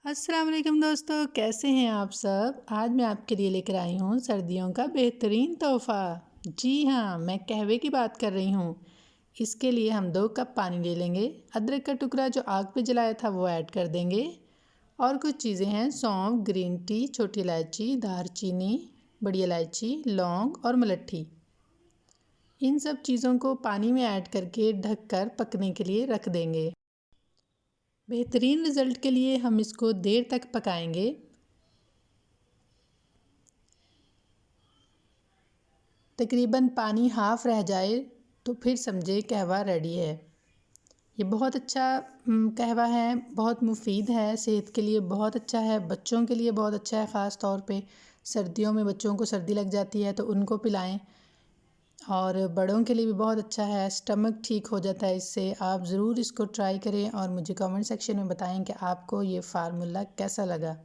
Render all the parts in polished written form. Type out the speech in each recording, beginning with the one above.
अस्सलाम वालेकुम दोस्तों, कैसे हैं आप सब। आज मैं आपके लिए लेकर आई हूँ सर्दियों का बेहतरीन तोहफ़ा। जी हाँ, मैं कहवे की बात कर रही हूँ। इसके लिए हम 2 कप पानी ले लेंगे। अदरक का टुकड़ा जो आग पे जलाया था वो ऐड कर देंगे। और कुछ चीज़ें हैं सौंफ, ग्रीन टी, छोटी इलायची, दारचीनी, बड़ी इलायची, लौंग और मलट्ठी। इन सब चीज़ों को पानी में ऐड करके ढककर पकने के लिए रख देंगे। बेहतरीन रिज़ल्ट के लिए हम इसको देर तक पकाएंगे। तकरीबन पानी हाफ़ रह जाए तो फिर समझे कहवा रेडी है। ये बहुत अच्छा कहवा है, बहुत मुफीद है, सेहत के लिए बहुत अच्छा है, बच्चों के लिए बहुत अच्छा है। ख़ास तौर पे सर्दियों में बच्चों को सर्दी लग जाती है तो उनको पिलाएं। और बड़ों के लिए भी बहुत अच्छा है, स्टमक ठीक हो जाता है इससे। आप ज़रूर इसको ट्राई करें और मुझे कमेंट सेक्शन में बताएं कि आपको ये फार्मूला कैसा लगा।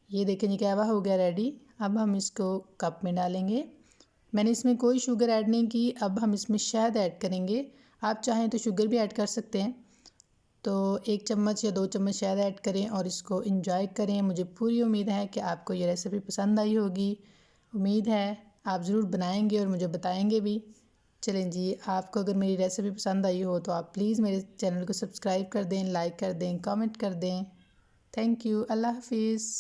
ये देखें, ये कहवा हो गया रेडी। अब हम इसको कप में डालेंगे। मैंने इसमें कोई शुगर ऐड नहीं की। अब हम इसमें शहद ऐड करेंगे। आप चाहें तो शुगर भी ऐड कर सकते हैं। तो 1 चम्मच या 2 चम्मच शहद ऐड करें और इसको इंजॉय करें। मुझे पूरी उम्मीद है कि आपको ये रेसिपी पसंद आई होगी। उम्मीद है आप ज़रूर बनाएंगे और मुझे बताएंगे भी। चलें जी, आपको अगर मेरी रेसिपी पसंद आई हो तो आप प्लीज़ मेरे चैनल को सब्सक्राइब कर दें, लाइक कर दें, कमेंट कर दें। Thank you. अल्लाह हाफिज़।